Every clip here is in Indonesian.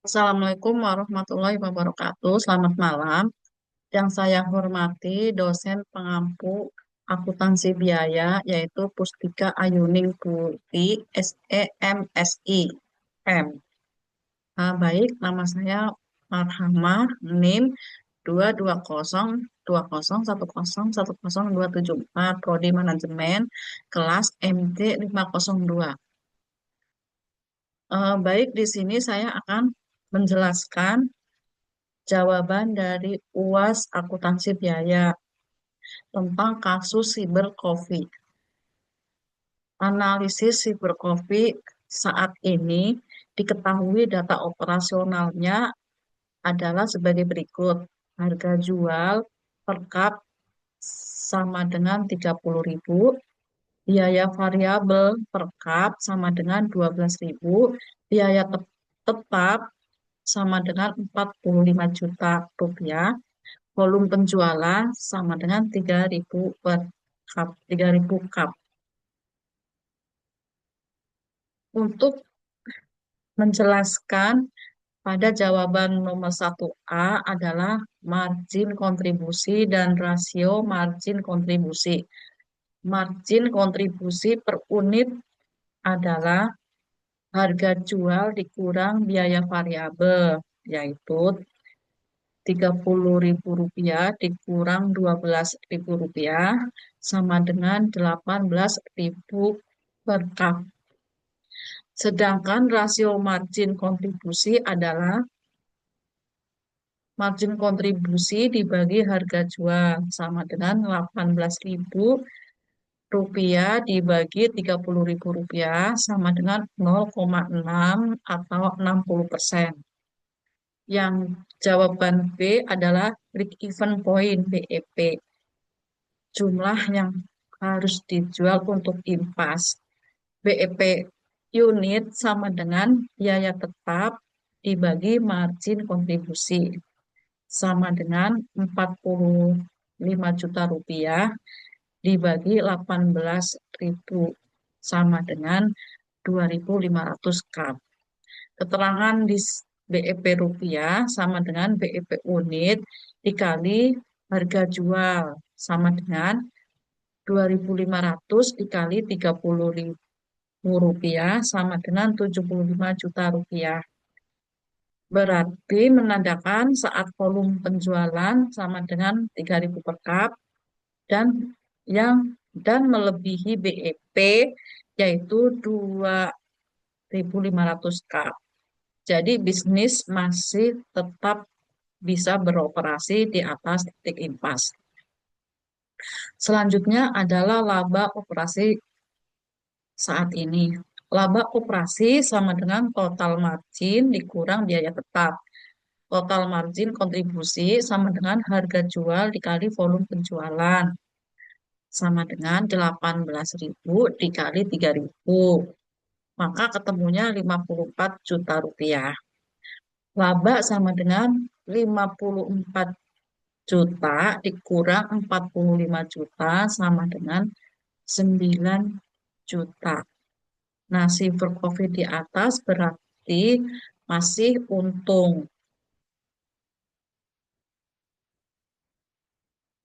Assalamualaikum warahmatullahi wabarakatuh. Selamat malam. Yang saya hormati dosen pengampu akuntansi biaya yaitu Pustika Ayuning Putri SEMSI M. Baik, nama saya Marhamah NIM 22010101024 Prodi Manajemen kelas MT 502. Baik, di sini saya akan menjelaskan jawaban dari UAS Akuntansi Biaya tentang kasus siber COVID. Analisis siber COVID saat ini diketahui data operasionalnya adalah sebagai berikut. Harga jual per cup sama dengan 30.000, biaya variabel per cup sama dengan 12.000, biaya tetap sama dengan 45 juta rupiah, volume penjualan sama dengan 3.000 per cup, 3.000 cup. Untuk menjelaskan pada jawaban nomor 1A adalah margin kontribusi dan rasio margin kontribusi. Margin kontribusi per unit adalah harga jual dikurang biaya variabel, yaitu Rp30.000 dikurang Rp12.000 sama dengan 18.000 per cup. Sedangkan rasio margin kontribusi adalah margin kontribusi dibagi harga jual sama dengan Rp18.000 dibagi Rp30.000 sama dengan 0,6 atau 60%. Yang jawaban B adalah break even point BEP. Jumlah yang harus dijual untuk impas. BEP unit sama dengan biaya tetap dibagi margin kontribusi sama dengan 45 juta rupiah dibagi 18.000 sama dengan 2.500 cup. Keterangan di BEP rupiah sama dengan BEP unit dikali harga jual sama dengan 2.500 dikali 30.000 rupiah sama dengan 75 juta rupiah. Berarti menandakan saat volume penjualan sama dengan 3.000 per cup dan melebihi BEP yaitu 2.500 cup. Jadi bisnis masih tetap bisa beroperasi di atas titik impas. Selanjutnya adalah laba operasi saat ini. Laba operasi sama dengan total margin dikurang biaya tetap. Total margin kontribusi sama dengan harga jual dikali volume penjualan. Sama dengan 18.000 dikali 3.000. Maka ketemunya 54 juta rupiah. Laba sama dengan 54 juta dikurang 45 juta sama dengan 9 juta. Nah, silver profit di atas berarti masih untung.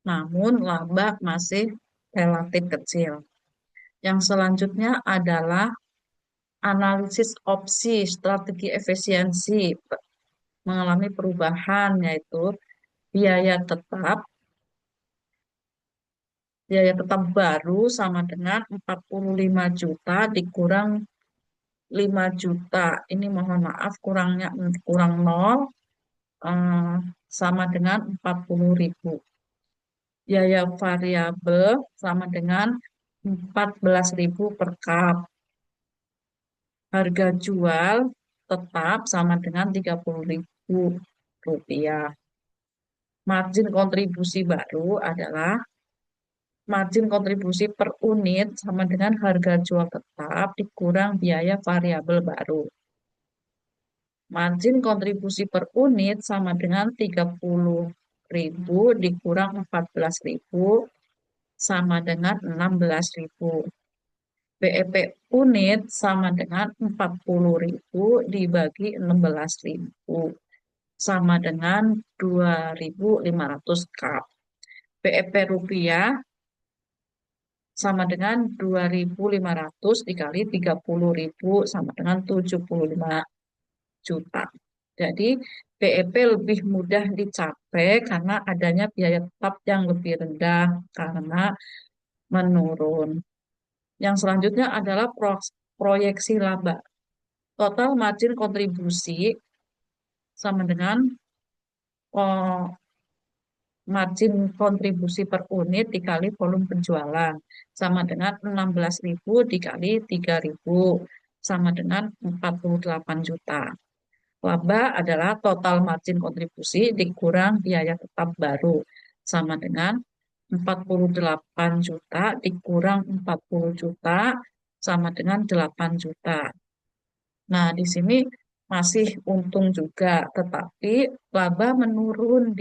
Namun laba masih relatif kecil. Yang selanjutnya adalah analisis opsi strategi efisiensi mengalami perubahan yaitu biaya tetap biaya tetap baru sama dengan 45 juta dikurang 5 juta. Ini mohon maaf kurang 0 eh, sama dengan 40.000. Biaya variabel sama dengan 14.000 per cup. Harga jual tetap sama dengan 30.000 rupiah. Margin kontribusi baru adalah margin kontribusi per unit sama dengan harga jual tetap dikurang biaya variabel baru. Margin kontribusi per unit sama dengan 30.000 dikurang 14.000 sama dengan 16.000. BEP unit sama dengan 40.000 dibagi 16.000 sama dengan 2.500 cup. BEP rupiah sama dengan 2.500 dikali 30.000 sama dengan 75 juta. Jadi BEP lebih mudah dicapai karena adanya biaya tetap yang lebih rendah karena menurun. Yang selanjutnya adalah proyeksi laba. Total margin kontribusi sama dengan oh, margin kontribusi per unit dikali volume penjualan sama dengan 16.000 dikali 3.000 sama dengan 48 juta. Laba adalah total margin kontribusi dikurang biaya tetap baru sama dengan 48 juta dikurang 40 juta sama dengan 8 juta. Nah, di sini masih untung juga, tetapi laba menurun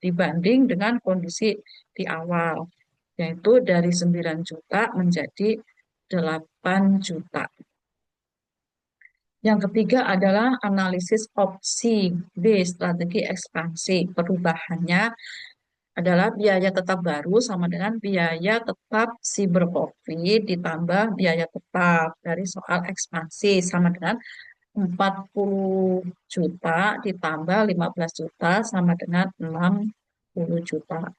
dibanding dengan kondisi di awal, yaitu dari 9 juta menjadi 8 juta. Yang ketiga adalah analisis opsi B, strategi ekspansi. Perubahannya adalah biaya tetap baru sama dengan biaya tetap si berprofit ditambah biaya tetap dari soal ekspansi sama dengan 40 juta ditambah 15 juta sama dengan 60 juta.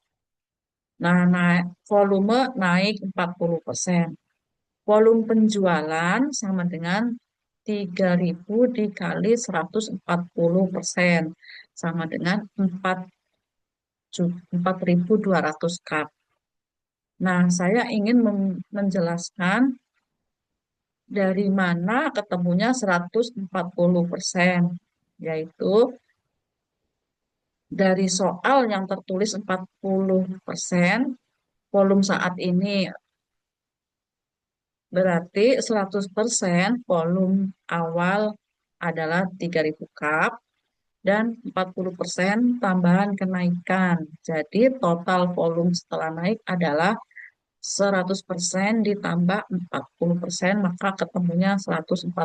Nah, volume naik 40%. Volume penjualan sama dengan 3.000 dikali 140% sama dengan 4.200 cup. Nah, saya ingin menjelaskan dari mana ketemunya 140%, yaitu dari soal yang tertulis 40%, volume saat ini berarti 100% volume awal adalah 3.000 cup dan 40% tambahan kenaikan. Jadi total volume setelah naik adalah 100% ditambah 40%, maka ketemunya 140%.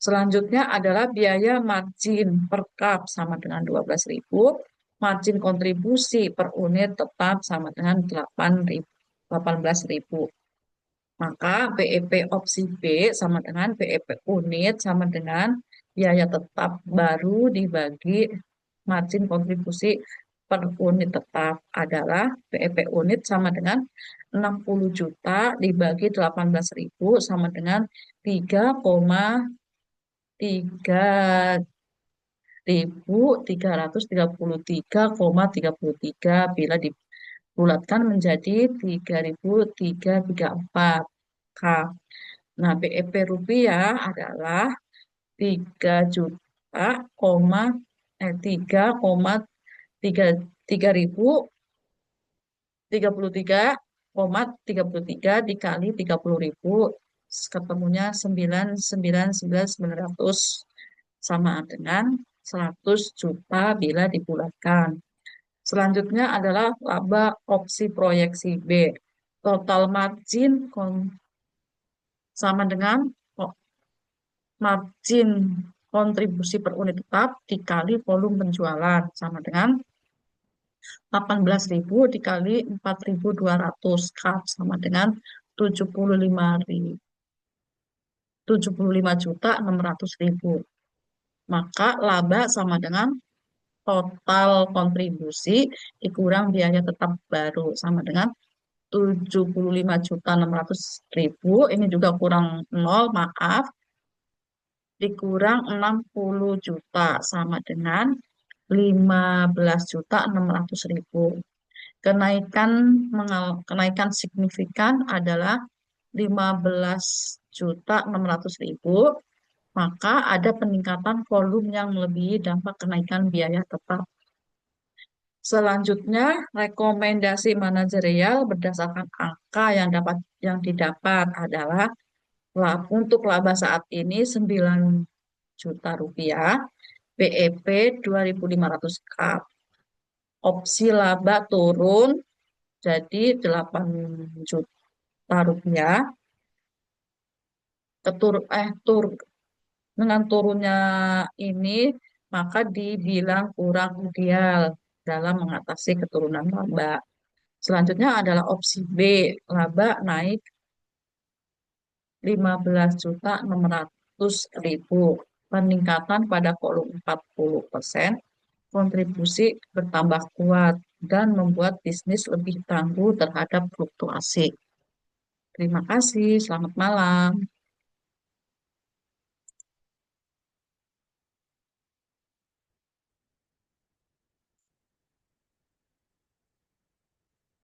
Selanjutnya adalah biaya margin per cup sama dengan 12.000, margin kontribusi per unit tetap sama dengan 18.000. Maka BEP opsi B sama dengan BEP unit sama dengan biaya tetap baru dibagi margin kontribusi per unit tetap adalah BEP unit sama dengan 60 juta dibagi 18.000 sama dengan 3,333,33 bila dibulatkan menjadi 3.334 K. Nah, BEP rupiah adalah 3 juta, 3.033,33 dikali 30.000 ketemunya 999.900 sama dengan 100 juta bila dibulatkan. Selanjutnya adalah laba opsi proyeksi B. Total margin sama dengan margin kontribusi per unit tetap dikali volume penjualan sama dengan 18.000 dikali 4.200 cup sama dengan 75 juta 600.000. Maka laba sama dengan total kontribusi dikurang biaya tetap baru sama dengan 75 juta 600.000. Ini juga kurang 0, maaf, dikurang 60 juta sama dengan 15 juta 600.000. Kenaikan signifikan adalah 15 juta 600.000, maka ada peningkatan volume yang melebihi dampak kenaikan biaya tetap. Selanjutnya, rekomendasi manajerial berdasarkan angka yang didapat adalah untuk laba saat ini 9 juta rupiah, BEP 2.500 cup. Opsi laba turun jadi 8 juta. rupiah, ketur eh tur dengan turunnya ini maka dibilang kurang ideal dalam mengatasi keturunan laba. Selanjutnya adalah opsi B, laba naik 15.600.000. Peningkatan pada kolom 40%, kontribusi bertambah kuat dan membuat bisnis lebih tangguh terhadap fluktuasi. Terima kasih, selamat malam.